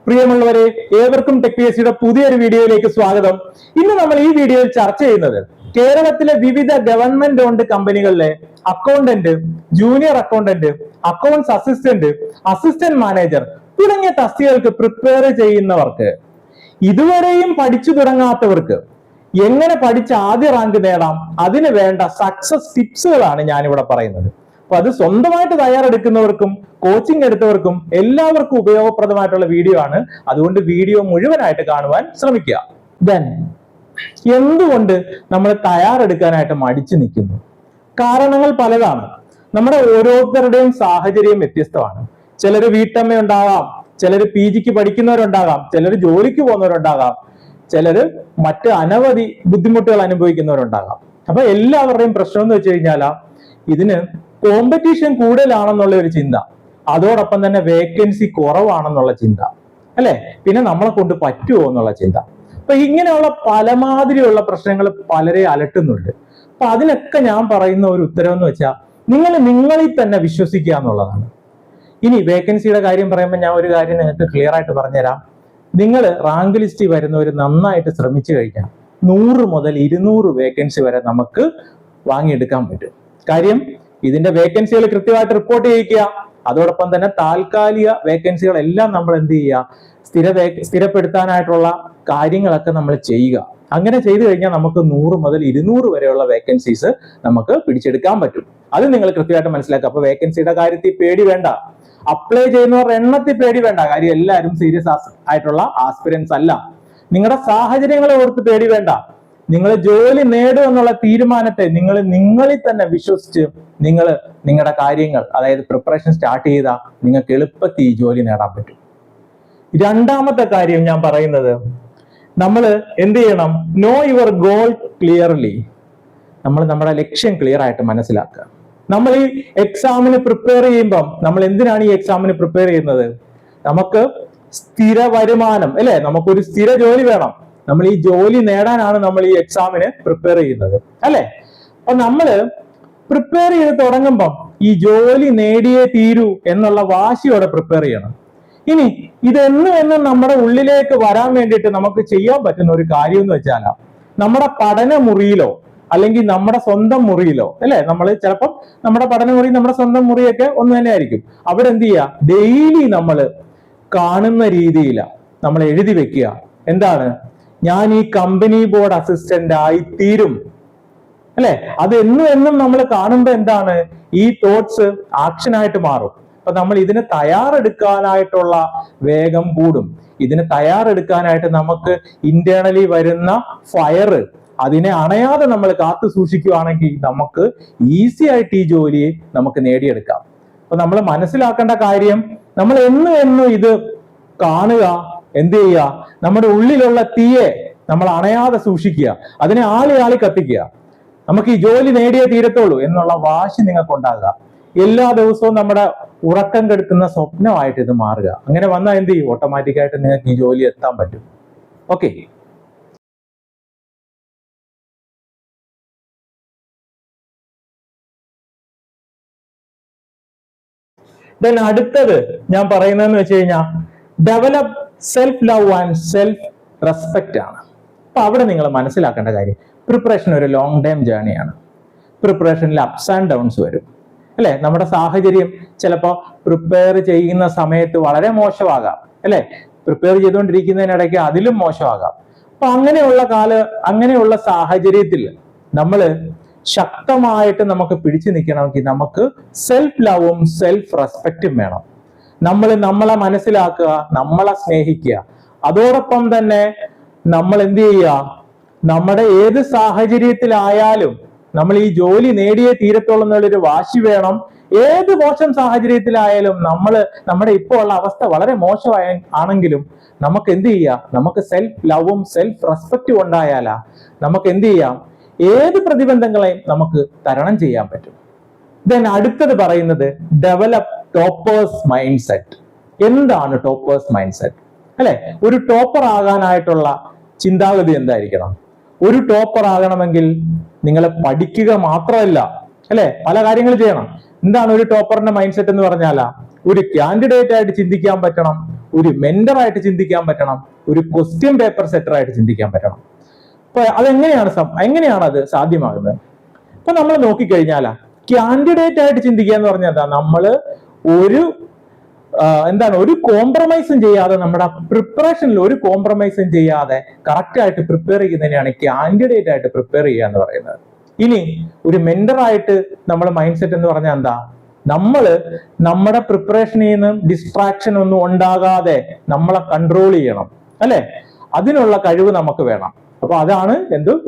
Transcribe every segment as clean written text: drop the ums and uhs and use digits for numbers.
പ്രിയമുള്ളവരെ, ഏവർക്കും tech P S സിയുടെ പുതിയൊരു വീഡിയോയിലേക്ക് സ്വാഗതം. ഇന്ന് നമ്മൾ ഈ വീഡിയോയിൽ ചർച്ച ചെയ്യുന്നത് കേരളത്തിലെ വിവിധ ഗവൺമെന്റ് ഓൺഡ് കമ്പനികളിലെ accountant, junior accountant, accounts assistant, assistant manager തുടങ്ങിയ തസ്തികൾക്ക് പ്രിപ്പയർ ചെയ്യുന്നവർക്ക്, ഇതുവരെയും പഠിച്ചു തുടങ്ങാത്തവർക്ക് എങ്ങനെ പഠിച്ച് ആദ്യ റാങ്ക് നേടാം, അതിന് വേണ്ട സക്സസ് ടിപ്സുകളാണ് ഞാനിവിടെ പറയുന്നത്. അപ്പൊ അത് സ്വന്തമായിട്ട് തയ്യാറെടുക്കുന്നവർക്കും കോച്ചിങ് എടുത്തവർക്കും എല്ലാവർക്കും ഉപയോഗപ്രദമായിട്ടുള്ള വീഡിയോ ആണ്. അതുകൊണ്ട് വീഡിയോ മുഴുവനായിട്ട് കാണുവാൻ ശ്രമിക്കുക. ദെൻ എന്തുകൊണ്ട് നമ്മൾ തയ്യാറെടുക്കാനായിട്ട് മടിച്ചു നിൽക്കുന്നു? കാരണങ്ങൾ പലതാണ്. നമ്മുടെ ഓരോരുത്തരുടെയും സാഹചര്യം വ്യത്യസ്തമാണ്. ചിലര് വീട്ടമ്മ ഉണ്ടാകാം, ചിലര് PGക്ക് പഠിക്കുന്നവരുണ്ടാകാം, ചിലര് ജോലിക്ക് പോകുന്നവരുണ്ടാകാം, ചിലര് മറ്റ് അനവധി ബുദ്ധിമുട്ടുകൾ അനുഭവിക്കുന്നവരുണ്ടാകാം. അപ്പൊ എല്ലാവരുടെയും പ്രശ്നം എന്ന് വെച്ച് കഴിഞ്ഞാൽ ഇതിന് കോമ്പറ്റീഷൻ കൂടുതലാണെന്നുള്ള ഒരു ചിന്ത, അതോടൊപ്പം തന്നെ വേക്കൻസി കുറവാണെന്നുള്ള ചിന്ത, അല്ലെ? പിന്നെ നമ്മളെ കൊണ്ട് പറ്റുമോ എന്നുള്ള ചിന്ത. അപ്പൊ ഇങ്ങനെയുള്ള പലമാതിരിയുള്ള പ്രശ്നങ്ങൾ പലരെ അലട്ടുന്നുണ്ട്. അപ്പൊ അതിനൊക്കെ ഞാൻ പറയുന്ന ഒരു ഉത്തരവെന്ന് വെച്ചാൽ നിങ്ങളിൽ തന്നെ വിശ്വസിക്കുക എന്നുള്ളതാണ്. ഇനി വേക്കൻസിയുടെ കാര്യം പറയുമ്പോൾ ഞാൻ ഒരു കാര്യം നിങ്ങൾക്ക് ക്ലിയർ ആയിട്ട് പറഞ്ഞുതരാം. നിങ്ങൾ റാങ്ക് ലിസ്റ്റിൽ വരുന്നവർ നന്നായിട്ട് ശ്രമിച്ചു കഴിഞ്ഞാൽ 100 മുതൽ 200 വേക്കൻസി വരെ നമുക്ക് വാങ്ങിയെടുക്കാൻ പറ്റും. കാര്യം ഇതിന്റെ വേക്കൻസികൾ കൃത്യമായിട്ട് റിപ്പോർട്ട് ചെയ്യിക്കുക, അതോടൊപ്പം തന്നെ താൽക്കാലിക വേക്കൻസികളെല്ലാം നമ്മൾ എന്ത് ചെയ്യുക, സ്ഥിരപ്പെടുത്താനായിട്ടുള്ള കാര്യങ്ങളൊക്കെ നമ്മൾ ചെയ്യുക. അങ്ങനെ ചെയ്തു കഴിഞ്ഞാൽ നമുക്ക് 100 മുതൽ 200 വരെയുള്ള വേക്കൻസീസ് നമുക്ക് പിടിച്ചെടുക്കാൻ പറ്റും. അത് നിങ്ങൾ കൃത്യമായിട്ട് മനസ്സിലാക്കുക. അപ്പൊ വേക്കൻസിയുടെ കാര്യത്തിൽ പേടി വേണ്ട, അപ്ലൈ ചെയ്യുന്നവരുടെ എണ്ണത്തിൽ പേടി വേണ്ട. കാര്യം എല്ലാവരും സീരിയസ് ആയിട്ടുള്ള ആസ്പിരൻസ് അല്ല. നിങ്ങളുടെ സാഹചര്യങ്ങളെ ഓർത്ത് പേടി വേണ്ട. നിങ്ങൾ ജോലി നേടും എന്നുള്ള തീരുമാനത്തെ നിങ്ങളിൽ തന്നെ വിശ്വസിച്ച് നിങ്ങളുടെ കാര്യങ്ങൾ, അതായത് പ്രിപ്പറേഷൻ സ്റ്റാർട്ട് ചെയ്താൽ നിങ്ങൾക്ക് എളുപ്പത്തിൽ ഈ ജോലി നേടാൻ പറ്റും. രണ്ടാമത്തെ കാര്യം ഞാൻ പറയുന്നത്, നമ്മൾ എന്ത് ചെയ്യണം? No your goal clearly. നമ്മൾ നമ്മുടെ ലക്ഷ്യം ക്ലിയർ ആയിട്ട് മനസ്സിലാക്കുക. നമ്മൾ ഈ എക്സാമിന് പ്രിപ്പയർ ചെയ്യുമ്പം നമ്മൾ എന്തിനാണ് ഈ എക്സാമിന് പ്രിപ്പയർ ചെയ്യുന്നത്? നമുക്ക് സ്ഥിര വരുമാനം, അല്ലെ? നമുക്കൊരു സ്ഥിര ജോലി വേണം. നമ്മൾ ഈ ജോലി നേടാനാണ് നമ്മൾ ഈ എക്സാമിന് പ്രിപ്പയർ ചെയ്യുന്നത്, അല്ലെ? അപ്പൊ നമ്മള് പ്രിപ്പയർ ചെയ്ത് തുടങ്ങുമ്പം ഈ ജോലി നേടിയേ തീരൂ എന്നുള്ള വാശിയോടെ പ്രിപ്പയർ ചെയ്യണം. ഇനി ഇതെന്നും നമ്മുടെ ഉള്ളിലേക്ക് വരാൻ വേണ്ടിയിട്ട് നമുക്ക് ചെയ്യാൻ പറ്റുന്ന ഒരു കാര്യം എന്ന് വെച്ചാൽ, നമ്മുടെ പഠന മുറിയിലോ അല്ലെങ്കിൽ നമ്മുടെ സ്വന്തം മുറിയിലോ, അല്ലെ? നമ്മൾ ചിലപ്പം നമ്മുടെ പഠനമുറി, നമ്മുടെ സ്വന്തം മുറിയൊക്കെ ഒന്ന് തന്നെ ആയിരിക്കും. അവിടെ എന്ത് ചെയ്യുക? ഡെയിലി നമ്മൾ കാണുന്ന രീതിയിൽ നമ്മൾ എഴുതി വെക്കുക. എന്താണ്? ഞാൻ ഈ കമ്പനി ബോർഡ് അസിസ്റ്റന്റ് ആയി തീരും, അല്ലെ? അത് എന്നും നമ്മൾ കാണുമ്പോൾ എന്താണ്? ഈ തോട്ട്സ് ആക്ഷനായിട്ട് മാറും. അപ്പൊ നമ്മൾ ഇതിന് തയ്യാറെടുക്കാനായിട്ടുള്ള വേഗം കൂടും. ഇതിന് തയ്യാറെടുക്കാനായിട്ട് നമുക്ക് ഇന്റേണലി വരുന്ന ഫയർ, അതിനെ അണയാതെ നമ്മൾ കാത്തു സൂക്ഷിക്കുകയാണെങ്കിൽ നമുക്ക് ഈസി ആയിട്ട് ഈ ജോലിയെ നമുക്ക് നേടിയെടുക്കാം. അപ്പൊ നമ്മൾ മനസ്സിലാക്കേണ്ട കാര്യം, നമ്മൾ എന്നും ഇത് കാണുക, എന്ത് ചെയ്യുക? നമ്മുടെ ഉള്ളിലുള്ള തീയെ നമ്മൾ അണയാതെ സൂക്ഷിക്കുക, അതിനെ ആളി കത്തിക്കുക. നമുക്ക് ഈ ജോലി നേടിയേ തീരത്തുള്ളൂ എന്നുള്ള വാശി നിങ്ങൾക്ക് ഉണ്ടാകുക. എല്ലാ ദിവസവും നമ്മുടെ ഉറക്കം കെടുത്തുന്ന സ്വപ്നമായിട്ട് ഇത് മാറുക. അങ്ങനെ വന്നാൽ എന്ത് ചെയ്യും? ഓട്ടോമാറ്റിക്കായിട്ട് നിങ്ങൾക്ക് ഈ ജോലി എത്താൻ പറ്റും. ഓക്കെ. ദെൻ അടുത്തത് ഞാൻ പറയുന്നതെന്ന് വെച്ച് കഴിഞ്ഞാൽ, develop self love and self respect ആണ്. അപ്പൊ അവിടെ നിങ്ങൾ മനസ്സിലാക്കേണ്ട കാര്യം, പ്രിപ്പറേഷൻ ഒരു ലോങ് ടൈം ജേർണിയാണ്. പ്രിപ്പറേഷനിൽ അപ്സ് ആൻഡ് ഡൗൺസ് വരും, അല്ലെ? നമ്മുടെ സാഹചര്യം ചിലപ്പോൾ പ്രിപ്പയർ ചെയ്യുന്ന സമയത്ത് വളരെ മോശമാകാം, അല്ലെ? പ്രിപ്പയർ ചെയ്തുകൊണ്ടിരിക്കുന്നതിനിടയ്ക്ക് അതിലും മോശമാകാം. അപ്പൊ അങ്ങനെയുള്ള സാഹചര്യത്തിൽ നമ്മൾ ശക്തമായിട്ട് നമുക്ക് പിടിച്ചു നിൽക്കണമെങ്കിൽ നമുക്ക് സെൽഫ് ലവും സെൽഫ് റെസ്പെക്റ്റും വേണം. നമ്മളെ മനസ്സിലാക്കുക, നമ്മളെ സ്നേഹിക്കുക. അതോടൊപ്പം തന്നെ നമ്മൾ എന്ത് ചെയ്യുക? നമ്മുടെ ഏത് സാഹചര്യത്തിലായാലും നമ്മൾ ഈ ജോലി നേടിയേ തീരത്തോളം എന്നുള്ളൊരു വാശി വേണം. ഏത് മോശം സാഹചര്യത്തിലായാലും നമ്മുടെ ഇപ്പോൾ ഉള്ള അവസ്ഥ വളരെ ആണെങ്കിലും നമുക്ക് എന്ത് ചെയ്യാം? നമുക്ക് സെൽഫ് ലവും സെൽഫ് റെസ്പെക്റ്റും ഉണ്ടായാലാ നമുക്ക് എന്ത് ചെയ്യാം? ഏത് പ്രതിബന്ധങ്ങളെയും നമുക്ക് തരണം ചെയ്യാൻ പറ്റും. ദെൻ അടുത്തത് പറയുന്നത്, ഡെവലപ്പ് ടോപ്പേഴ്സ് മൈൻഡ് സെറ്റ്. എന്താണ് ടോപ്പേഴ്സ് മൈൻഡ് സെറ്റ്, അല്ലെ? ഒരു ടോപ്പർ ആകാനായിട്ടുള്ള ചിന്താഗതി എന്തായിരിക്കണം? ഒരു ടോപ്പർ ആകണമെങ്കിൽ നിങ്ങൾ പഠിക്കുക മാത്രമല്ല, അല്ലെ? പല കാര്യങ്ങൾ ചെയ്യണം. എന്താണ് ഒരു ടോപ്പറിന്റെ മൈൻഡ് സെറ്റ് എന്ന് പറഞ്ഞാൽ? ഒരു കാൻഡിഡേറ്റ് ആയിട്ട് ചിന്തിക്കാൻ പറ്റണം, ഒരു മെന്ററായിട്ട് ചിന്തിക്കാൻ പറ്റണം, ഒരു ക്വസ്റ്റ്യൻ പേപ്പർ സെറ്ററായിട്ട് ചിന്തിക്കാൻ പറ്റണം. അപ്പൊ എങ്ങനെയാണ് അത് സാധ്യമാകുന്നത്? ഇപ്പൊ നമ്മൾ നോക്കിക്കഴിഞ്ഞാലാ കാൻഡിഡേറ്റ് ആയിട്ട് ചിന്തിക്കുക എന്ന് പറഞ്ഞാൽ എന്താ, നമ്മള് ഒരു കോംപ്രമൈസും ചെയ്യാതെ, നമ്മുടെ പ്രിപ്പറേഷനിൽ ഒരു കോംപ്രമൈസും ചെയ്യാതെ കറക്റ്റ് ആയിട്ട് പ്രിപ്പയർ ചെയ്യുന്നതിനെയാണ് കാൻഡിഡേറ്റ് ആയിട്ട് പ്രിപ്പയർ ചെയ്യുക എന്ന് പറയുന്നത്. ഇനി ഒരു മെന്ററായിട്ട് നമ്മുടെ മൈൻഡ് സെറ്റ് എന്ന് പറഞ്ഞാൽ എന്താ, നമ്മള് നമ്മുടെ പ്രിപ്പറേഷനിൽ നിന്ന് ഡിസ്ട്രാക്ഷൻ ഒന്നും ഉണ്ടാകാതെ നമ്മളെ കൺട്രോൾ ചെയ്യണം, അല്ലെ? അതിനുള്ള കഴിവ് നമുക്ക് വേണം. അപ്പൊ അതാണ്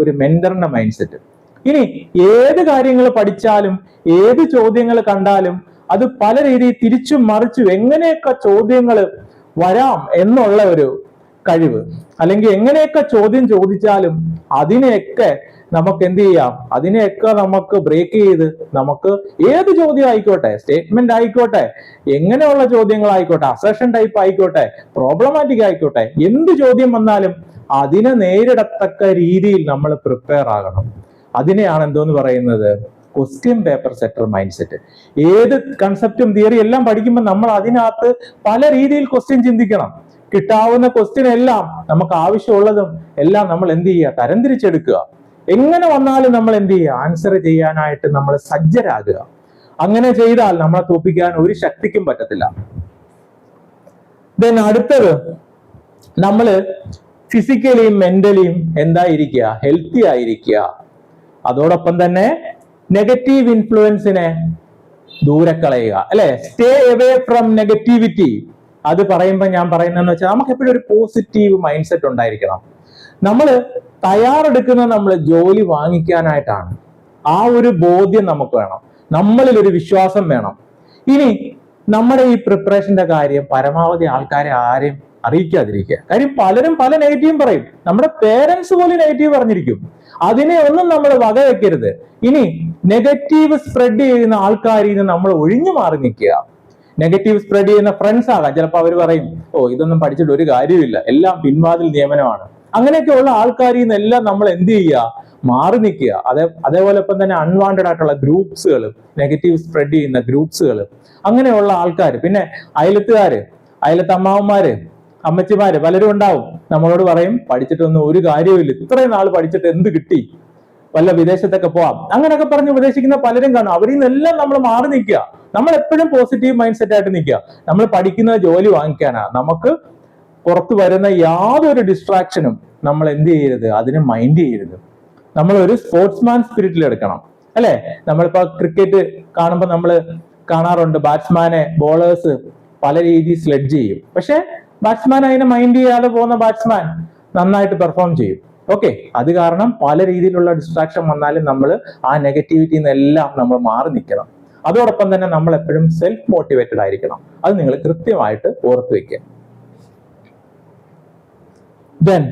ഒരു മെന്ററിന്റെ മൈൻഡ് സെറ്റ്. ഇനി ഏത് കാര്യങ്ങൾ പഠിച്ചാലും, ഏത് ചോദ്യങ്ങൾ കണ്ടാലും അത് പല രീതിയിൽ തിരിച്ചും മറിച്ചും എങ്ങനെയൊക്കെ ചോദ്യങ്ങൾ വരാം എന്നുള്ള ഒരു കഴിവ്, അല്ലെങ്കിൽ എങ്ങനെയൊക്കെ ചോദ്യം ചോദിച്ചാലും അതിനെയൊക്കെ നമുക്ക് എന്ത് ചെയ്യാം, അതിനെയൊക്കെ നമുക്ക് ബ്രേക്ക് ചെയ്ത് നമുക്ക് ഏത് ചോദ്യം ആയിക്കോട്ടെ, സ്റ്റേറ്റ്മെന്റ് ആയിക്കോട്ടെ, എങ്ങനെയുള്ള ചോദ്യങ്ങളായിക്കോട്ടെ, അസർഷൻ ടൈപ്പ് ആയിക്കോട്ടെ, പ്രോബ്ലമാറ്റിക് ആയിക്കോട്ടെ, എന്ത് ചോദ്യം വന്നാലും അതിനെ നേരിടത്തക്ക രീതിയിൽ നമ്മൾ പ്രിപ്പയർ ആകണം. അതിനെയാണ് എന്തോന്ന് പറയുന്നത്, ക്വസ്റ്റ്യൻ പേപ്പർ സെറ്റർ മൈൻഡ് സെറ്റ്. ഏത് കൺസെപ്റ്റും തിയറി എല്ലാം പഠിക്കുമ്പോൾ നമ്മൾ അതിനകത്ത് പല രീതിയിൽ ക്വസ്റ്റ്യൻ ചിന്തിക്കണം. കിട്ടാവുന്ന ക്വസ്റ്റ്യൻ എല്ലാം, നമുക്ക് ആവശ്യമുള്ളതും എല്ലാം നമ്മൾ എന്ത് ചെയ്യുക, തരംതിരിച്ചെടുക്കുക. എങ്ങനെ വന്നാലും നമ്മൾ എന്ത് ചെയ്യുക, ആൻസർ ചെയ്യാനായിട്ട് നമ്മൾ സജ്ജരാകുക. അങ്ങനെ ചെയ്താൽ നമ്മളെ തോൽപ്പിക്കാൻ ഒരു ശക്തിക്കും പറ്റത്തില്ല. ദെൻ അടുത്തത്, നമ്മള് ഫിസിക്കലിയും മെന്റലിയും എന്തായിരിക്കുക, ഹെൽത്തി ആയിരിക്കുക. അതോടൊപ്പം തന്നെ നെഗറ്റീവ് ഇൻഫ്ലുവൻസിനെ ദൂരെ കളയുക, അല്ലെ? Stay away from negativity. അത് പറയുമ്പോൾ ഞാൻ പറയുന്നതെന്ന് വെച്ചാൽ നമുക്ക് എപ്പോഴും ഒരു പോസിറ്റീവ് മൈൻഡ് സെറ്റ് ഉണ്ടായിരിക്കണം. നമ്മൾ തയ്യാറെടുക്കുന്ന ജോലി വാങ്ങിക്കാനായിട്ടാണ്. ആ ഒരു ബോധ്യം നമുക്ക് വേണം, നമ്മളിൽ ഒരു വിശ്വാസം വേണം. ഇനി നമ്മുടെ ഈ പ്രിപ്പറേഷന്റെ കാര്യം പരമാവധി ആൾക്കാരെ ആരെയും അറിയിക്കാതിരിക്കുക. കാര്യം പലരും പല നെഗറ്റീവും പറയും. നമ്മുടെ പേരൻസ് പോലും നെഗറ്റീവ് പറഞ്ഞിരിക്കും. അതിനെ ഒന്നും നമ്മൾ വകവെക്കരുത്. ഇനി നെഗറ്റീവ് സ്പ്രെഡ് ചെയ്യുന്ന ആൾക്കാരിൽ നിന്ന് നമ്മൾ ഒഴിഞ്ഞു മാറി നിൽക്കുക. നെഗറ്റീവ് സ്പ്രെഡ് ചെയ്യുന്ന ഫ്രണ്ട്സ് ആകാം. ചിലപ്പോൾ അവർ പറയും, ഇതൊന്നും പഠിച്ചിട്ട് ഒരു കാര്യമില്ല, എല്ലാം പിൻവാതിൽ നിയമനമാണ്. അങ്ങനെയൊക്കെയുള്ള ആൾക്കാരിൽ നിന്നെല്ലാം നമ്മൾ എന്ത് ചെയ്യുക, മാറി നിൽക്കുക. അതേപോലെ ഇപ്പം തന്നെ അൺവാണ്ടഡ് ആയിട്ടുള്ള ഗ്രൂപ്പ്സുകൾ, നെഗറ്റീവ് സ്പ്രെഡ് ചെയ്യുന്ന ഗ്രൂപ്പ്സുകൾ, അങ്ങനെയുള്ള ആൾക്കാർ, പിന്നെ അയലത്തുകാര്, അയലത്ത് അമ്മാവന്മാര്, അമ്മച്ചിമാര് പലരും ഉണ്ടാവും. നമ്മളോട് പറയും, പഠിച്ചിട്ടൊന്നും ഒരു കാര്യമില്ല, ഇത്രയും നാൾ പഠിച്ചിട്ട് എന്ത് കിട്ടി, വല്ല വിദേശത്തൊക്കെ പോവാം, അങ്ങനെയൊക്കെ പറഞ്ഞ് ഉപദേശിക്കുന്ന പലരും കാണും. അവരിൽ നിന്നെല്ലാം നമ്മൾ മാറി നിൽക്കുക. നമ്മൾ എപ്പോഴും പോസിറ്റീവ് മൈൻഡ് സെറ്റ് ആയിട്ട് നിൽക്കുക. നമ്മൾ പഠിക്കുന്ന ജോലി വാങ്ങിക്കാനാ. നമുക്ക് പുറത്തു വരുന്ന യാതൊരു ഡിസ്ട്രാക്ഷനും നമ്മൾ എന്ത് ചെയ്യരുത്, അതിന് മൈൻഡ് ചെയ്യരുത്. നമ്മൾ ഒരു സ്പോർട്സ്മാൻ സ്പിരിറ്റിൽ എടുക്കണം, അല്ലെ? നമ്മളിപ്പോ ക്രിക്കറ്റ് കാണുമ്പോൾ നമ്മൾ കാണാറുണ്ട്, ബാറ്റ്സ്മാനെ ബോളേഴ്സ് പല രീതിയിൽ സ്ലെഡ്ജ് ചെയ്യും. പക്ഷെ ബാറ്റ്സ്മാൻ അതിനെ മൈൻഡ് ചെയ്യാതെ പോകുന്ന ബാറ്റ്സ്മാൻ നന്നായിട്ട് പെർഫോം ചെയ്യും. ഓക്കെ, അത് കാരണം പല രീതിയിലുള്ള ഡിസ്ട്രാക്ഷൻ വന്നാലും നമ്മൾ ആ നെഗറ്റിവിറ്റിയിൽ നിന്നെല്ലാം നമ്മൾ മാറി നിൽക്കണം. അതോടൊപ്പം തന്നെ നമ്മൾ എപ്പോഴും സെൽഫ് മോട്ടിവേറ്റഡ് ആയിരിക്കണം. അത് നിങ്ങൾ കൃത്യമായിട്ട് ഓർത്തു വെക്കുക. ദെൻ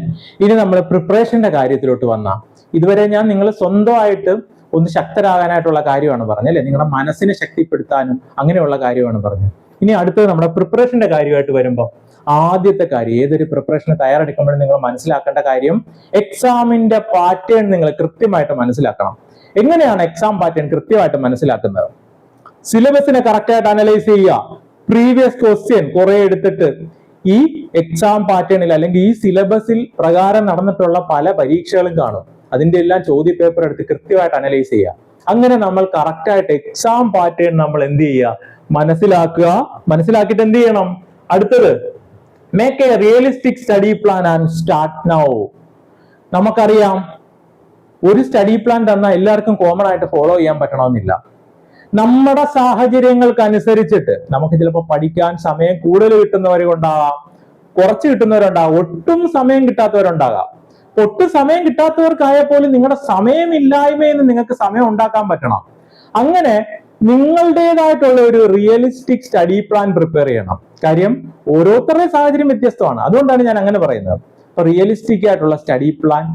ഇനി നമ്മൾ പ്രിപ്പറേഷന്റെ കാര്യത്തിലോട്ട് വന്നാൽ, ഇതുവരെ ഞാൻ നിങ്ങൾ സ്വന്തമായിട്ട് ഒന്ന് ശക്തരാകാനായിട്ടുള്ള കാര്യമാണ് പറഞ്ഞത്, അല്ലെ? നിങ്ങളുടെ മനസ്സിനെ ശക്തിപ്പെടുത്താനും അങ്ങനെയുള്ള കാര്യമാണ് പറഞ്ഞത്. ഇനി അടുത്തത് നമ്മുടെ പ്രിപ്പറേഷന്റെ കാര്യമായിട്ട് വരുമ്പോൾ, ആദ്യത്തെ കാര്യം, ഏതൊരു പ്രിപ്പറേഷന് തയ്യാറെടുക്കുമ്പോഴും നിങ്ങൾ മനസ്സിലാക്കേണ്ട കാര്യം, എക്സാമിന്റെ പാറ്റേൺ നിങ്ങൾ കൃത്യമായിട്ട് മനസ്സിലാക്കണം. എങ്ങനെയാണ് എക്സാം പാറ്റേൺ കൃത്യമായിട്ട് മനസ്സിലാക്കുന്നത്? സിലബസിനെ കറക്റ്റായിട്ട് അനലൈസ് ചെയ്യുക. പ്രീവിയസ് ക്വസ്റ്റ്യൻ കുറെ എടുത്തിട്ട് ഈ എക്സാം പാറ്റേണിൽ അല്ലെങ്കിൽ ഈ സിലബസിൽ പ്രകാരം നടന്നിട്ടുള്ള പല പരീക്ഷകളും കാണും. അതിന്റെ എല്ലാം ചോദ്യ പേപ്പർ എടുത്ത് കൃത്യമായിട്ട് അനലൈസ് ചെയ്യുക. അങ്ങനെ നമ്മൾ കറക്റ്റായിട്ട് എക്സാം പാറ്റേൺ നമ്മൾ എന്ത് ചെയ്യുക, മനസ്സിലാക്കുക. മനസ്സിലാക്കിയിട്ട് എന്ത് ചെയ്യണം? അടുത്തത്, make A realistic study plan and start now. നമുക്കറിയാം, ഒരു സ്റ്റഡി പ്ലാൻ തന്നാൽ എല്ലാവർക്കും കോമൺ ആയിട്ട് ഫോളോ ചെയ്യാൻ പറ്റണമെന്നില്ല. നമ്മുടെ സാഹചര്യങ്ങൾക്ക് അനുസരിച്ചിട്ട് നമുക്ക് ചിലപ്പോൾ പഠിക്കാൻ സമയം കൂടുതൽ കിട്ടുന്നവരുണ്ടാകാം, കുറച്ച് കിട്ടുന്നവരുണ്ടാകാം, ഒട്ടും സമയം കിട്ടാത്തവരുണ്ടാകാം. ഒട്ടും സമയം കിട്ടാത്തവർക്കായാൽ പോലും നിങ്ങളുടെ സമയമില്ലായ്മയിൽ നിന്ന് നിങ്ങൾക്ക് സമയം ഉണ്ടാക്കാൻ പറ്റണം. അങ്ങനെ നിങ്ങളുടേതായിട്ടുള്ള ഒരു റിയലിസ്റ്റിക് സ്റ്റഡി പ്ലാൻ പ്രിപ്പയർ ചെയ്യണം. കാര്യം ഓരോരുത്തരുടെയും സാഹചര്യം വ്യത്യസ്തമാണ്. അതുകൊണ്ടാണ് ഞാൻ അങ്ങനെ പറയുന്നത്. അപ്പൊ റിയലിസ്റ്റിക് ആയിട്ടുള്ള സ്റ്റഡി പ്ലാൻ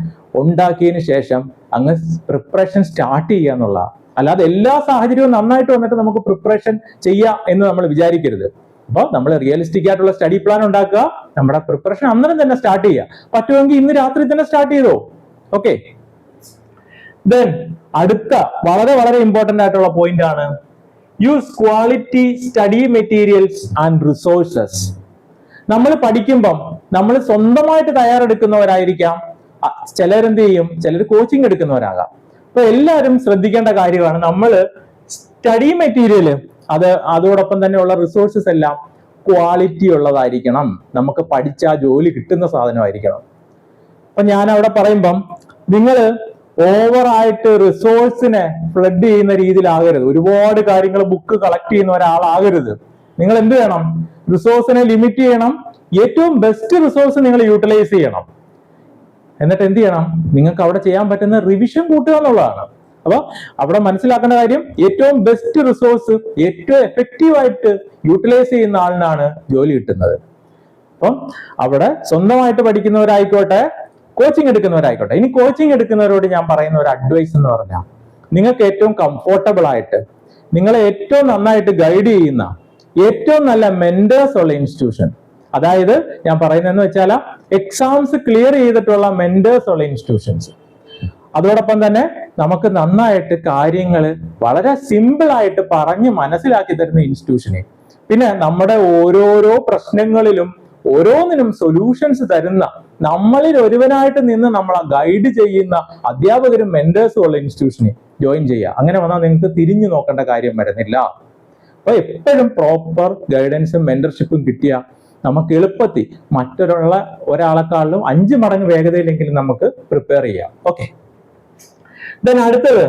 ഉണ്ടാക്കിയതിന് ശേഷം അങ്ങ് പ്രിപ്പറേഷൻ സ്റ്റാർട്ട് ചെയ്യുക എന്നുള്ള. അല്ലാതെ എല്ലാ സാഹചര്യവും നന്നായിട്ട് വന്നിട്ട് നമുക്ക് പ്രിപ്പറേഷൻ ചെയ്യാം എന്ന് നമ്മൾ വിചാരിക്കരുത്. അപ്പൊ നമ്മൾ റിയലിസ്റ്റിക് ആയിട്ടുള്ള സ്റ്റഡി പ്ലാൻ ഉണ്ടാക്കുക, നമ്മുടെ പ്രിപ്പറേഷൻ അന്നേരം തന്നെ സ്റ്റാർട്ട് ചെയ്യുക. പറ്റുമെങ്കിൽ ഇന്ന് രാത്രി തന്നെ സ്റ്റാർട്ട് ചെയ്തോ. ഓക്കെ, ദെൻ അടുത്ത വളരെ വളരെ ഇമ്പോർട്ടന്റ് ആയിട്ടുള്ള പോയിന്റ് ആണ്, use quality study materials and resources. നമ്മൾ പഠിക്കുമ്പം നമ്മൾ സ്വന്തമായിട്ട് തയ്യാറെടുക്കുന്നവരായിരിക്കാം, ചിലരെന്ത് ചെയ്യും, ചിലർ കോച്ചിങ് എടുക്കുന്നവരാകാം. അപ്പൊ എല്ലാവരും ശ്രദ്ധിക്കേണ്ട കാര്യമാണ്, നമ്മൾ സ്റ്റഡി മെറ്റീരിയല് അതോടൊപ്പം തന്നെയുള്ള റിസോഴ്സസ് എല്ലാം ക്വാളിറ്റി ഉള്ളതായിരിക്കണം. നമുക്ക് പഠിച്ച ജോലി കിട്ടുന്ന സാധനമായിരിക്കണം. അപ്പൊ ഞാൻ അവിടെ പറയുമ്പം നിങ്ങൾ ഓവറായിട്ട് റിസോഴ്സിനെ ഫ്ലഡ് ചെയ്യുന്ന രീതിയിലാകരുത്. ഒരുപാട് കാര്യങ്ങൾ ബുക്ക് കളക്ട് ചെയ്യുന്ന ഒരാളാകരുത്. നിങ്ങൾ എന്ത് ചെയ്യണം, റിസോഴ്സിനെ ലിമിറ്റ് ചെയ്യണം. ഏറ്റവും ബെസ്റ്റ് റിസോഴ്സ് നിങ്ങൾ യൂട്ടിലൈസ് ചെയ്യണം. എന്നിട്ട് എന്ത് ചെയ്യണം, നിങ്ങൾക്ക് അവിടെ ചെയ്യാൻ പറ്റുന്ന റിവിഷൻ കൂട്ടുക എന്നുള്ളതാണ്. അപ്പൊ അവിടെ മനസ്സിലാക്കേണ്ട കാര്യം, ഏറ്റവും ബെസ്റ്റ് റിസോഴ്സ് ഏറ്റവും എഫക്റ്റീവായിട്ട് യൂട്ടിലൈസ് ചെയ്യുന്ന ആളിനാണ് ജോലി കിട്ടുന്നത്. അപ്പം അവിടെ സ്വന്തമായിട്ട് പഠിക്കുന്നവരായിക്കോട്ടെ, കോച്ചിങ് എടുക്കുന്നവരായിക്കോട്ടെ. ഇനി കോച്ചിങ് എടുക്കുന്നവരോട് ഞാൻ പറയുന്ന ഒരു അഡ്വൈസ് എന്ന് പറഞ്ഞാൽ, നിങ്ങൾക്ക് ഏറ്റവും കംഫോർട്ടബിൾ ആയിട്ട്, നിങ്ങളെ ഏറ്റവും നന്നായിട്ട് ഗൈഡ് ചെയ്യുന്ന ഏറ്റവും നല്ല മെന്റേഴ്സ് ഉള്ള ഇൻസ്റ്റിറ്റ്യൂഷൻ, അതായത് ഞാൻ പറയുന്നതെന്ന് വെച്ചാൽ എക്സാംസ് ക്ലിയർ ചെയ്തിട്ടുള്ള മെന്റേഴ്സ് ഉള്ള ഇൻസ്റ്റിറ്റ്യൂഷൻസ്, അതോടൊപ്പം തന്നെ നമുക്ക് നന്നായിട്ട് കാര്യങ്ങൾ വളരെ സിമ്പിൾ ആയിട്ട് പറഞ്ഞ് മനസ്സിലാക്കി തരുന്ന ഇൻസ്റ്റിറ്റ്യൂഷനെ, പിന്നെ നമ്മുടെ ഓരോരോ പ്രശ്നങ്ങളിലും ഓരോന്നിനും സൊല്യൂഷൻസ് തരുന്ന, നമ്മളിൽ ഒരുവനായിട്ട് നിന്ന് നമ്മളെ ഗൈഡ് ചെയ്യുന്ന അധ്യാപകരും മെന്റേഴ്സും ഉള്ള ഇൻസ്റ്റിറ്റ്യൂഷനെ ജോയിൻ ചെയ്യുക. അങ്ങനെ വന്നാൽ നിങ്ങൾക്ക് തിരിഞ്ഞു നോക്കേണ്ട കാര്യം വരുന്നില്ല. അപ്പൊ എപ്പോഴും പ്രോപ്പർ ഗൈഡൻസും മെന്റർഷിപ്പും കിട്ടിയ നമുക്ക് എളുപ്പത്തിൽ ഒരാളെക്കാളിലും 5 മടങ്ങ് വേഗതയിലെങ്കിലും നമുക്ക് പ്രിപ്പയർ ചെയ്യാം. ഓക്കെ, ദെൻ അടുത്തത്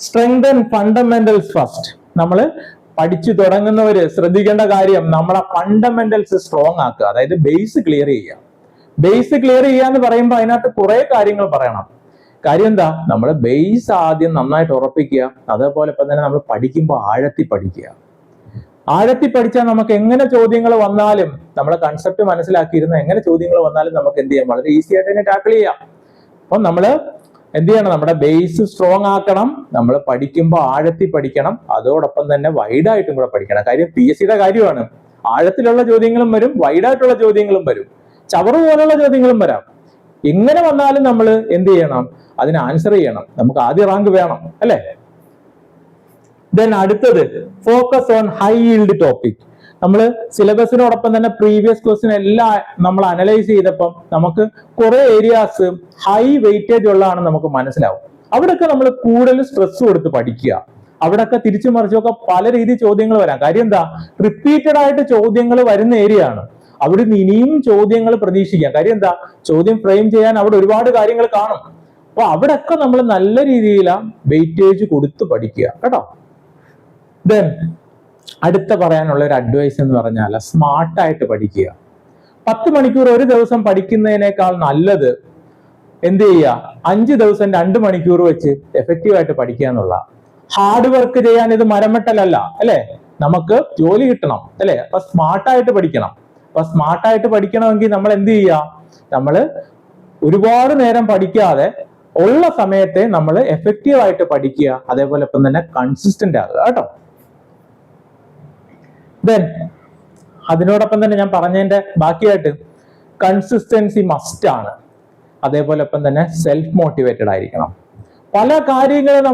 സ്ട്രെങ്തൻ ഫണ്ടമെന്റൽസ് ഫസ്റ്റ്. നമ്മൾ പഠിച്ചു തുടങ്ങുന്നവര് ശ്രദ്ധിക്കേണ്ട കാര്യം, നമ്മളെ ഫണ്ടമെന്റൽസ് സ്ട്രോങ് ആക്കുക, അതായത് ബേസ് ക്ലിയർ ചെയ്യുക. ബേസ് ക്ലിയർ ചെയ്യുക എന്ന് പറയുമ്പോൾ അതിനകത്ത് കുറെ കാര്യങ്ങൾ പറയണം. കാര്യം എന്താ, നമ്മൾ ബേസ് ആദ്യം നന്നായിട്ട് ഉറപ്പിക്കുക. അതേപോലെ ഇപ്പം തന്നെ നമ്മൾ പഠിക്കുമ്പോൾ ആഴത്തി പഠിക്കുക. ആഴത്തി പഠിച്ചാൽ നമുക്ക് എങ്ങനെ ചോദ്യങ്ങൾ വന്നാലും, നമ്മളെ കൺസെപ്റ്റ് മനസ്സിലാക്കിയിരുന്ന എങ്ങനെ ചോദ്യങ്ങൾ വന്നാലും നമുക്ക് എന്ത് ചെയ്യാം, വളരെ ഈസി ആയിട്ട് തന്നെ ടാക്കിൾ ചെയ്യാം. അപ്പം നമ്മൾ എന്ത് ചെയ്യണം, നമ്മുടെ ബേസ് സ്ട്രോങ് ആക്കണം. നമ്മൾ പഠിക്കുമ്പോൾ ആഴത്തി പഠിക്കണം, അതോടൊപ്പം തന്നെ വൈഡായിട്ടും കൂടെ പഠിക്കണം. കാര്യം PSCയുടെ കാര്യമാണ്, ആഴത്തിലുള്ള ചോദ്യങ്ങളും വരും, വൈഡായിട്ടുള്ള ചോദ്യങ്ങളും വരും, ചവറ് പോലുള്ള ചോദ്യങ്ങളും വരാം. എങ്ങനെ വന്നാലും നമ്മൾ എന്ത് ചെയ്യണം, അതിന് ആൻസർ ചെയ്യണം. നമുക്ക് ആദ്യ റാങ്ക് വേണം, അല്ലെ? ദെൻ അടുത്തത് focus on high yield topic. നമ്മൾ സിലബസിനോടൊപ്പം തന്നെ പ്രീവിയസ് ക്വസ്റ്റ്യൻ എല്ലാം നമ്മൾ അനലൈസ് ചെയ്തപ്പം നമുക്ക് കുറെ ഏരിയാസ് ഹൈ വെയിറ്റേജ് ഉള്ളതാണ് നമുക്ക് മനസ്സിലാവും. അവിടെയൊക്കെ നമ്മൾ കൂടുതൽ സ്ട്രെസ് കൊടുത്ത് പഠിക്കുക. അവിടെയൊക്കെ തിരിച്ചു മറിച്ചൊക്കെ പല രീതി ചോദ്യങ്ങൾ വരാം. കാര്യം എന്താ, റിപ്പീറ്റഡ് ആയിട്ട് ചോദ്യങ്ങൾ വരുന്ന ഏരിയ ആണ്. അവിടെ ഇനിയും ചോദ്യങ്ങൾ പ്രതീക്ഷിക്കാം. കാര്യം എന്താ, ചോദ്യം ഫ്രെയിം ചെയ്യാൻ അവിടെ ഒരുപാട് കാര്യങ്ങൾ കാണും. അപ്പൊ അവിടെയൊക്കെ നമ്മൾ നല്ല രീതിയിൽ വെയിറ്റേജ് കൊടുത്ത് പഠിക്കുക കേട്ടോ. ദെൻ അടുത്ത പറയാനുള്ള ഒരു അഡ്വൈസ് എന്ന് പറഞ്ഞാൽ സ്മാർട്ടായിട്ട് പഠിക്കുക. 10 മണിക്കൂർ ഒരു ദിവസം പഠിക്കുന്നതിനേക്കാൾ നല്ലത് എന്ത് ചെയ്യുക, 5 ദിവസം 2 മണിക്കൂർ വെച്ച് എഫക്റ്റീവായിട്ട് പഠിക്കുക എന്നുള്ള. ഹാർഡ് വർക്ക് ചെയ്യാൻ ഇത് മരമെട്ടലല്ല, അല്ലെ? നമുക്ക് ജോലി കിട്ടണം, അല്ലെ? അപ്പൊ സ്മാർട്ടായിട്ട് പഠിക്കണം. അപ്പൊ സ്മാർട്ടായിട്ട് പഠിക്കണമെങ്കിൽ നമ്മൾ എന്ത് ചെയ്യുക, നമ്മൾ ഒരുപാട് നേരം പഠിക്കാതെ ഉള്ള സമയത്തെ നമ്മൾ എഫക്റ്റീവായിട്ട് പഠിക്കുക. അതേപോലെ ഇപ്പം തന്നെ കൺസിസ്റ്റന്റ് ആകുക കേട്ടോ. ദെൻ അതിനോടൊപ്പം തന്നെ ഞാൻ പറഞ്ഞതിന്റെ ബാക്കിയായിട്ട് കൺസിസ്റ്റൻസി മസ്റ്റ് ആണ്. അതേപോലെ ഇപ്പം തന്നെ സെൽഫ് മോട്ടിവേറ്റഡ് ആയിരിക്കണം. പല കാര്യങ്ങളും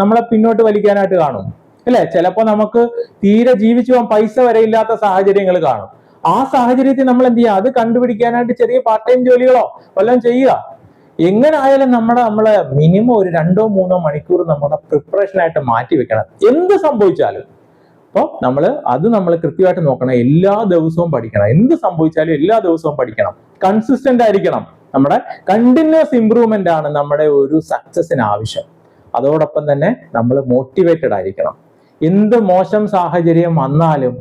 നമ്മളെ പിന്നോട്ട് വലിക്കാനായിട്ട് കാണും, അല്ലെ? ചിലപ്പോൾ നമുക്ക് തീരെ ജീവിച്ചു പോകാൻ പൈസ വരെ ഇല്ലാത്ത സാഹചര്യങ്ങൾ കാണും. ആ സാഹചര്യത്തിൽ നമ്മൾ എന്ത് ചെയ്യുക, അത് കണ്ടുപിടിക്കാനായിട്ട് ചെറിയ പാർട്ട് ടൈം ജോലികളോ വല്ലതും ചെയ്യുക. എങ്ങനെ ആയാലും നമ്മളെ മിനിമം ഒരു 2-3 മണിക്കൂർ നമ്മുടെ പ്രിപ്പറേഷനായിട്ട് മാറ്റി വെക്കണം, എന്ത് സംഭവിച്ചാലും. അപ്പോൾ നമ്മൾ കൃത്യമായിട്ട് നോക്കണം. എല്ലാ ദിവസവും പഠിക്കണം. എന്ത് സംഭവിച്ചാലും എല്ലാ ദിവസവും പഠിക്കണം. കൺസിസ്റ്റന്റ് ആയിരിക്കണം. നമ്മുടെ കണ്ടിന്യൂസ് ഇംപ്രൂവ്മെന്റ് ആണ് നമ്മുടെ ഒരു സക്സസിന് ആവശ്യം. അതോടൊപ്പം തന്നെ നമ്മൾ മോട്ടിവേറ്റഡ് ആയിരിക്കണം. എന്ത് മോശം സാഹചര്യം വന്നാലും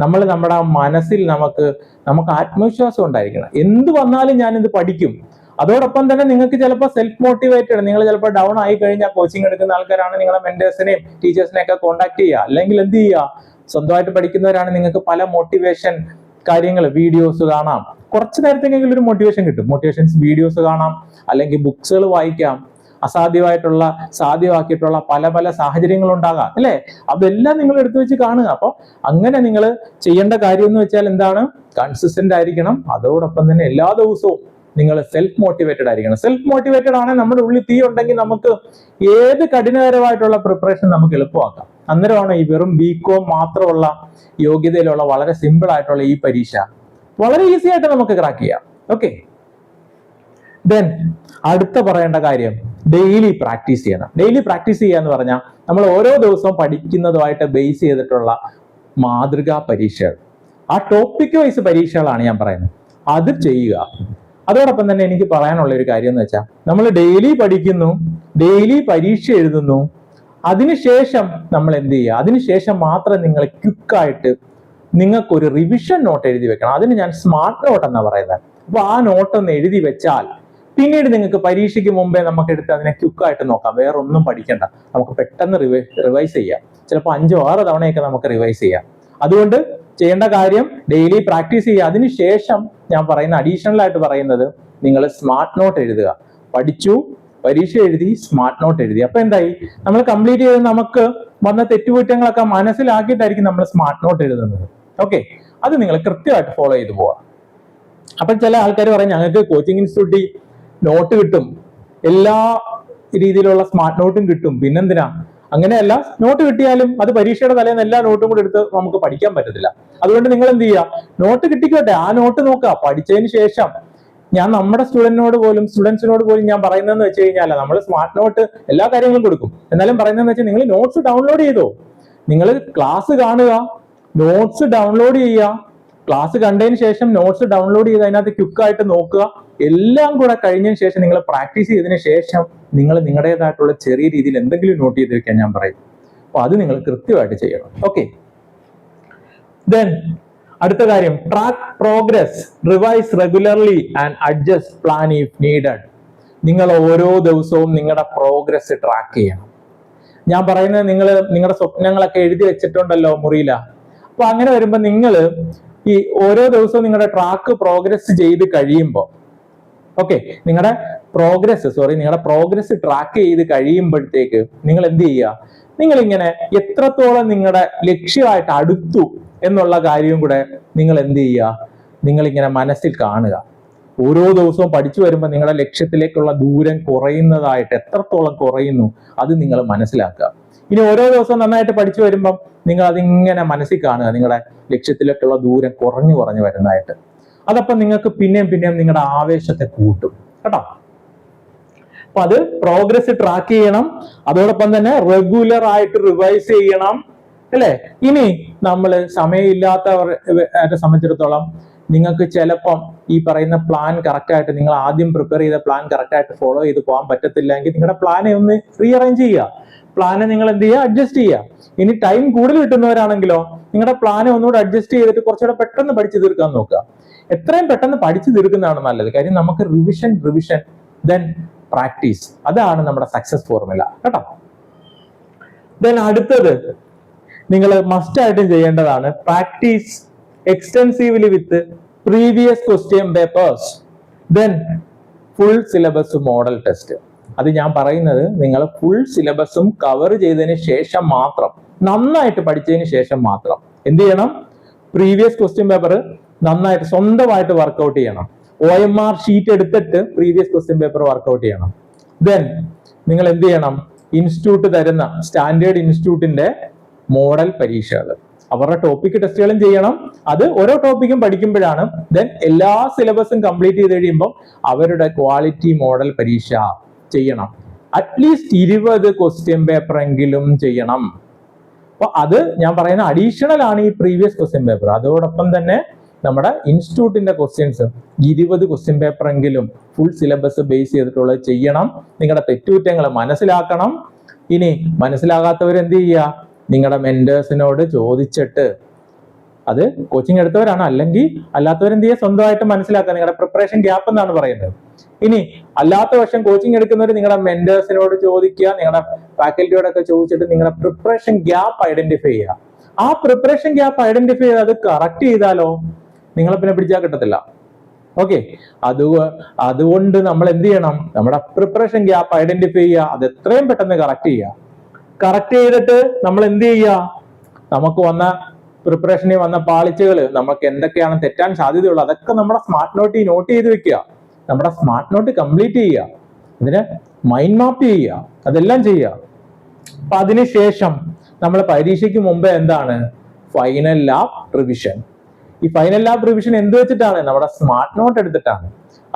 നമ്മുടെ മനസ്സിൽ നമുക്ക് ആത്മവിശ്വാസം ഉണ്ടായിരിക്കണം. എന്ത് വന്നാലും ഞാനിത് പഠിക്കും. അതോടൊപ്പം തന്നെ നിങ്ങൾക്ക് ചിലപ്പോൾ സെൽഫ് മോട്ടിവേറ്റഡ്, നിങ്ങൾ ചിലപ്പോൾ ഡൗൺ ആയി കഴിഞ്ഞാൽ കോച്ചിങ് എടുക്കുന്ന ആൾക്കാരാണ് നിങ്ങളെ മെന്റേഴ്സിനെയും ടീച്ചേഴ്സിനെയും ഒക്കെ കോൺടാക്ട് ചെയ്യുക. അല്ലെങ്കിൽ എന്ത് ചെയ്യുക, സ്വന്തമായിട്ട് പഠിക്കുന്നവരാണ്, നിങ്ങൾക്ക് പല മോട്ടിവേഷൻ കാര്യങ്ങൾ വീഡിയോസ് കാണാം. കുറച്ച് നേരത്തേക്കെങ്കിലും ഒരു മോട്ടിവേഷൻ കിട്ടും. മോട്ടിവേഷൻസ് വീഡിയോസ് കാണാം, അല്ലെങ്കിൽ ബുക്സുകൾ വായിക്കാം. അസാധ്യമായിട്ടുള്ള സാധ്യമാക്കിയിട്ടുള്ള പല സാഹചര്യങ്ങൾ ഉണ്ടാകാം, അല്ലെ? അതെല്ലാം നിങ്ങൾ എടുത്തു വെച്ച് കാണുക. അപ്പോൾ അങ്ങനെ നിങ്ങൾ ചെയ്യേണ്ട കാര്യം എന്ന് വെച്ചാൽ എന്താണ്, കൺസിസ്റ്റന്റ് ആയിരിക്കണം. അതോടൊപ്പം തന്നെ എല്ലാ ദിവസവും നിങ്ങൾ സെൽഫ് മോട്ടിവേറ്റഡ് ആയിരിക്കണം. സെൽഫ് മോട്ടിവേറ്റഡ് ആണെങ്കിൽ നമ്മുടെ ഉള്ളിൽ തീ ഉണ്ടെങ്കിൽ നമുക്ക് ഏത് കഠിനകരമായിട്ടുള്ള പ്രിപ്പറേഷൻ നമുക്ക് എളുപ്പമാക്കാം. അന്നേരമാണ് ഈ വെറും BCom മാത്രമുള്ള യോഗ്യതയിലുള്ള വളരെ സിമ്പിൾ ആയിട്ടുള്ള ഈ പരീക്ഷ വളരെ ഈസി ആയിട്ട് നമുക്ക് ക്രാക്ക് ചെയ്യാം. ഓക്കെ, ദെൻ അടുത്ത പറയേണ്ട കാര്യം ഡെയിലി പ്രാക്ടീസ് ചെയ്യണം. ഡെയിലി പ്രാക്ടീസ് ചെയ്യുക എന്ന് പറഞ്ഞാൽ നമ്മൾ ഓരോ ദിവസവും പഠിക്കുന്നതുമായിട്ട് ബേസ് ചെയ്തിട്ടുള്ള മാതൃകാ പരീക്ഷകൾ, ആ ടോപ്പിക് വൈസ് പരീക്ഷകളാണ് ഞാൻ പറയുന്നത്, അത് ചെയ്യുക. അതോടൊപ്പം തന്നെ എനിക്ക് പറയാനുള്ള ഒരു കാര്യം എന്ന് വെച്ചാൽ നമ്മൾ ഡെയിലി പഠിക്കുന്നു, ഡെയിലി പരീക്ഷ എഴുതുന്നു, അതിനുശേഷം നമ്മൾ എന്ത് ചെയ്യുക, അതിനുശേഷം മാത്രം നിങ്ങൾ ക്വിക്കായിട്ട് നിങ്ങൾക്കൊരു റിവിഷൻ നോട്ട് എഴുതി വെക്കണം. അതിന് ഞാൻ സ്മാർട്ട് നോട്ട് എന്നാണ് പറയുന്നത്. അപ്പൊ ആ നോട്ട് ഒന്ന് എഴുതി വെച്ചാൽ പിന്നീട് നിങ്ങൾക്ക് പരീക്ഷയ്ക്ക് മുമ്പേ നമുക്ക് എടുത്ത് അതിനെ ക്വിക്കായിട്ട് നോക്കാം. വേറെ ഒന്നും പഠിക്കണ്ട, നമുക്ക് പെട്ടെന്ന് റിവൈസ് ചെയ്യാം. ചിലപ്പോൾ 5-6 തവണയൊക്കെ നമുക്ക് റിവൈസ് ചെയ്യാം. അതുകൊണ്ട് ചെയ്യേണ്ട കാര്യം ഡെയിലി പ്രാക്ടീസ് ചെയ്യുക. അതിനുശേഷം ഞാൻ പറയുന്ന അഡീഷണൽ ആയിട്ട് പറയുന്നത് നിങ്ങൾ സ്മാർട്ട് നോട്ട് എഴുതുക. പഠിച്ചു, പരീക്ഷ എഴുതി, സ്മാർട്ട് നോട്ട് എഴുതി. അപ്പൊ എന്തായി, നമ്മൾ കംപ്ലീറ്റ് ചെയ്ത് നമുക്ക് വന്ന തെറ്റുകുറ്റങ്ങളൊക്കെ മനസ്സിലാക്കിയിട്ടായിരിക്കും നമ്മൾ സ്മാർട്ട് നോട്ട് എഴുതുന്നത്. ഓക്കെ, അത് നിങ്ങൾ കൃത്യമായിട്ട് ഫോളോ ചെയ്ത് പോവാ. അപ്പൊ ചില ആൾക്കാർ പറയും ഞങ്ങൾക്ക് കോച്ചിങ് ഇൻസ്റ്റിറ്റ്യൂട്ടിൽ നോട്ട് കിട്ടും, എല്ലാ രീതിയിലുള്ള സ്മാർട്ട് നോട്ടും കിട്ടും, പിന്നെന്തിനാ? അങ്ങനെയല്ല, നോട്ട് കിട്ടിയാലും അത് പരീക്ഷയുടെ തലേന്ന് എല്ലാ നോട്ടും കൂടെ എടുത്ത് നമുക്ക് പഠിക്കാൻ പറ്റത്തില്ല. അതുകൊണ്ട് നിങ്ങൾ എന്ത് ചെയ്യുക, നോട്ട് കിട്ടിക്കോട്ടെ, ആ നോട്ട് നോക്കുക. പഠിച്ചതിന് ശേഷം ഞാൻ നമ്മുടെ സ്റ്റുഡൻസിനോട് പോലും ഞാൻ പറയുന്നതെന്ന് വെച്ച് കഴിഞ്ഞാൽ നമ്മൾ സ്മാർട്ട് നോട്ട് എല്ലാ കാര്യങ്ങളും കൊടുക്കും. എന്നാലും പറയുന്നതെന്ന് വെച്ചാൽ നിങ്ങൾ നോട്ട്സ് ഡൗൺലോഡ് ചെയ്തോ, നിങ്ങൾ ക്ലാസ് കാണുക, നോട്ട്സ് ഡൗൺലോഡ് ചെയ്യുക, ക്ലാസ് കണ്ടതിന് ശേഷം നോട്ട്സ് ഡൗൺലോഡ് ചെയ്ത് അതിനകത്ത് ക്വിക്കായിട്ട് നോക്കുക. എല്ലാം കൂടെ കഴിഞ്ഞതിന് ശേഷം നിങ്ങൾ പ്രാക്ടീസ് ചെയ്തതിന് ശേഷം നിങ്ങൾ നിങ്ങളുടേതായിട്ടുള്ള ചെറിയ രീതിയിൽ എന്തെങ്കിലും നോട്ട് ചെയ്ത് വെക്കാൻ ഞാൻ പറയും. അപ്പൊ അത് നിങ്ങൾ കൃത്യമായിട്ട് ചെയ്യണം. ഓക്കെ, ദെൻ അടുത്ത കാര്യം, track progress, revise regularly and adjust plan if needed. നിങ്ങൾ ഓരോ ദിവസവും നിങ്ങളുടെ പ്രോഗ്രസ് ട്രാക്ക് ചെയ്യണം. ഞാൻ പറയുന്നത് നിങ്ങളുടെ സ്വപ്നങ്ങളൊക്കെ എഴുതി വെച്ചിട്ടുണ്ടല്ലോ മുറിയില. അപ്പൊ അങ്ങനെ വരുമ്പോൾ നിങ്ങൾ ഈ ഓരോ ദിവസവും നിങ്ങളുടെ പ്രോഗ്രസ് ചെയ്ത് കഴിയുമ്പോൾ, ഓക്കെ, നിങ്ങളുടെ പ്രോഗ്രസ് ട്രാക്ക് ചെയ്ത് കഴിയുമ്പോഴത്തേക്ക് നിങ്ങൾ എന്ത് ചെയ്യുക, നിങ്ങൾ ഇങ്ങനെ എത്രത്തോളം നിങ്ങളുടെ ലക്ഷ്യമായിട്ട് അടുത്തു എന്നുള്ള കാര്യവും കൂടെ നിങ്ങൾ എന്ത് ചെയ്യുക, നിങ്ങൾ ഇങ്ങനെ മനസ്സിൽ കാണുക. ഓരോ ദിവസവും പഠിച്ചു വരുമ്പോൾ നിങ്ങളുടെ ലക്ഷ്യത്തിലേക്കുള്ള ദൂരം കുറയുന്നതായിട്ട് എത്രത്തോളം കുറയുന്നു അത് നിങ്ങൾ മനസ്സിലാക്കുക. ഇനി ഓരോ ദിവസവും നന്നായിട്ട് പഠിച്ചു വരുമ്പം നിങ്ങൾ അതിങ്ങനെ മനസ്സിൽ കാണുക, നിങ്ങളുടെ ലക്ഷ്യത്തിലേക്കുള്ള ദൂരം കുറഞ്ഞു വരുന്നതായിട്ട്. അതപ്പം നിങ്ങൾക്ക് പിന്നെയും നിങ്ങളുടെ ആവേശത്തെ കൂട്ടും കേട്ടോ. അപ്പൊ അത് പ്രോഗ്രസ് ട്രാക്ക് ചെയ്യണം, അതോടൊപ്പം തന്നെ റെഗുലർ ആയിട്ട് റിവൈസ് ചെയ്യണം, അല്ലെ? ഇനി നമ്മൾ സമയമില്ലാത്തവരെ സംബന്ധിച്ചിടത്തോളം നിങ്ങൾക്ക് ചിലപ്പം ഈ പറയുന്ന പ്ലാൻ കറക്റ്റ് ആയിട്ട് നിങ്ങൾ ആദ്യം പ്രിപ്പയർ ചെയ്ത പ്ലാൻ കറക്റ്റ് ആയിട്ട് ഫോളോ ചെയ്ത് പോകാൻ പറ്റത്തില്ല എങ്കിൽ നിങ്ങളുടെ പ്ലാനെ ഒന്ന് റീഅറേഞ്ച് ചെയ്യുക. പ്ലാനെ നിങ്ങൾ എന്ത് ചെയ്യുക, അഡ്ജസ്റ്റ് ചെയ്യുക. ഇനി ടൈം കൂടുതൽ കിട്ടുന്നവരാണെങ്കിലോ നിങ്ങളുടെ പ്ലാനെ ഒന്നുകൂടെ അഡ്ജസ്റ്റ് ചെയ്തിട്ട് കുറച്ചുകൂടെ പെട്ടെന്ന് പഠിച്ചു തീർക്കാൻ നോക്കുക. എത്രയും പെട്ടെന്ന് പഠിച്ചു തീർക്കുന്നതാണ് നല്ലത്. കാര്യം നമുക്ക് റിവിഷൻ ദെൻ പ്രാക്ടീസ്, അതാണ് നമ്മുടെ സക്സസ് ഫോർമുല കേട്ടോ. ദെൻ അടുത്തത് നിങ്ങൾ മസ്റ്റ് ആയിട്ടും ചെയ്യേണ്ടതാണ് പ്രാക്ടീസ് എക്സ്റ്റെൻസീവ്ലി വിത്ത് previous question papers then full syllabus model test. അത് ഞാൻ പറയുന്നത് നിങ്ങൾ ഫുൾ സിലബസും കവർ ചെയ്തതിന് ശേഷം മാത്രം, നന്നായിട്ട് പഠിച്ചതിന് ശേഷം മാത്രം എന്ത് ചെയ്യണം, പ്രീവിയസ് ക്വസ്റ്റ്യൻ പേപ്പർ നന്നായിട്ട് സ്വന്തമായിട്ട് വർക്ക്ഔട്ട് ചെയ്യണം. OMR ഷീറ്റ് എടുത്തിട്ട് പ്രീവിയസ് ക്വസ്റ്റ്യൻ പേപ്പർ വർക്ക്ഔട്ട് ചെയ്യണം. ദെൻ നിങ്ങൾ എന്ത് ചെയ്യണം, ഇൻസ്റ്റിറ്റ്യൂട്ട് തരുന്ന സ്റ്റാൻഡേർഡ് ഇൻസ്റ്റിറ്റ്യൂട്ടിന്റെ മോഡൽ പരീക്ഷകൾ, അവരുടെ ടോപ്പിക് ടെസ്റ്റുകളും ചെയ്യണം. അത് ഓരോ ടോപ്പിക്കും പഠിക്കുമ്പോഴാണ്. ദെൻ എല്ലാ സിലബസും കംപ്ലീറ്റ് ചെയ്ത് കഴിയുമ്പോൾ അവരുടെ ക്വാളിറ്റി മോഡൽ പരീക്ഷ ചെയ്യണം. അറ്റ്ലീസ്റ്റ് 20 ക്വസ്റ്റ്യൻ പേപ്പർ എങ്കിലും ചെയ്യണം. അപ്പൊ അത് ഞാൻ പറയുന്ന അഡീഷണൽ ആണ് ഈ പ്രീവിയസ് ക്വസ്റ്റ്യൻ പേപ്പർ. അതോടൊപ്പം തന്നെ നമ്മുടെ ഇൻസ്റ്റിറ്റ്യൂട്ടിന്റെ ക്വസ്റ്റ്യൻസ് 20 ക്വസ്റ്റ്യൻ പേപ്പർ എങ്കിലും ഫുൾ സിലബസ് ബേസ് ചെയ്തിട്ടുള്ളത് ചെയ്യണം. നിങ്ങളുടെ തെറ്റുകുറ്റങ്ങൾ മനസ്സിലാക്കണം. ഇനി മനസ്സിലാകാത്തവർ എന്ത് ചെയ്യുക, നിങ്ങളുടെ മെന്റേഴ്സിനോട് ചോദിച്ചിട്ട്, അത് കോച്ചിങ് എടുത്തവരാണ്, അല്ലെങ്കിൽ അല്ലാത്തവരെന്ത് ചെയ്യുക, സ്വന്തമായിട്ട് മനസ്സിലാക്കുക. നിങ്ങളുടെ പ്രിപ്പറേഷൻ ഗ്യാപ്പ് എന്നാണ് പറയുന്നത്. ഇനി അല്ലാത്ത പക്ഷം കോച്ചിങ് എടുക്കുന്നവർ നിങ്ങളുടെ മെന്റേഴ്സിനോട് ചോദിക്കുക, നിങ്ങളുടെ ഫാക്കൽറ്റിയോടൊക്കെ ചോദിച്ചിട്ട് നിങ്ങളുടെ പ്രിപ്പറേഷൻ ഗ്യാപ്പ് ഐഡന്റിഫൈ ചെയ്യുക. ആ പ്രിപ്പറേഷൻ ഗ്യാപ്പ് ഐഡന്റിഫൈ ചെയ്ത് അത് കറക്റ്റ് ചെയ്താലോ നിങ്ങളെ പിന്നെ പിടിച്ചാൽ കിട്ടത്തില്ല. ഓക്കെ, അതുകൊണ്ട് നമ്മൾ എന്ത് ചെയ്യണം, നമ്മുടെ പ്രിപ്പറേഷൻ ഗ്യാപ്പ് ഐഡന്റിഫൈ ചെയ്യുക, അത് എത്രയും പെട്ടെന്ന് കറക്റ്റ് ചെയ്യുക. കറക്റ്റ് ചെയ്തിട്ട് നമ്മൾ എന്ത് ചെയ്യുക, നമുക്ക് വന്ന പ്രിപ്പറേഷനിൽ വന്ന പാളിച്ചകൾ, നമുക്ക് എന്തൊക്കെയാണ് തെറ്റാൻ സാധ്യതയുള്ളത്, അതൊക്കെ നമ്മുടെ സ്മാർട്ട് നോട്ടിൽ നോട്ട് ചെയ്ത് വെക്കുക. നമ്മുടെ സ്മാർട്ട് നോട്ട് കംപ്ലീറ്റ് ചെയ്യുക, ഇതിന് മൈൻഡ് മാപ്പ് ചെയ്യുക, അതെല്ലാം ചെയ്യുക. അപ്പൊ അതിനുശേഷം നമ്മൾ പരീക്ഷയ്ക്ക് മുമ്പേ എന്താണ്, ഫൈനൽ ലാബ് റിവിഷൻ. ഈ ഫൈനൽ ലാബ് റിവിഷൻ എന്ത് വെച്ചിട്ടാണ്? നമ്മുടെ സ്മാർട്ട് നോട്ട് എടുത്തിട്ടാണ്.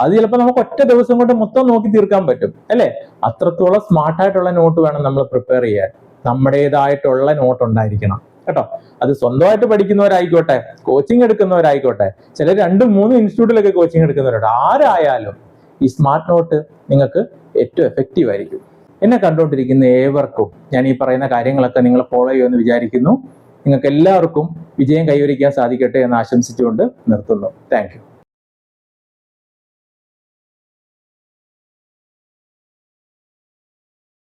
അത് ചിലപ്പോൾ നമുക്ക് ഒറ്റ ദിവസം കൊണ്ട് മൊത്തം നോക്കി തീർക്കാൻ പറ്റും അല്ലെ? അത്രത്തോളം സ്മാർട്ടായിട്ടുള്ള നോട്ട് വേണം നമ്മൾ പ്രിപ്പയർ ചെയ്യാൻ. നമ്മുടേതായിട്ടുള്ള നോട്ട് ഉണ്ടായിരിക്കണം കേട്ടോ. അത് സ്വന്തമായിട്ട് പഠിക്കുന്നവരായിക്കോട്ടെ, കോച്ചിങ് എടുക്കുന്നവരായിക്കോട്ടെ, ചിലർ 2-3 ഇൻസ്റ്റിറ്റ്യൂട്ടിലൊക്കെ കോച്ചിങ് എടുക്കുന്നവരുണ്ട്. ആരായാലും ഈ സ്മാർട്ട് നോട്ട് നിങ്ങൾക്ക് ഏറ്റവും എഫക്റ്റീവ് ആയിരിക്കും. എന്നെ കണ്ടുകൊണ്ടിരിക്കുന്ന ഏവർക്കും ഞാൻ ഈ പറയുന്ന കാര്യങ്ങളൊക്കെ നിങ്ങൾ ഫോളോ ചെയ്യുമെന്ന് വിചാരിക്കുന്നു. നിങ്ങൾക്ക് എല്ലാവർക്കും വിജയം കൈവരിക്കാൻ സാധിക്കട്ടെ എന്ന് ആശംസിച്ചുകൊണ്ട് നിർത്തുന്നു. Thank you.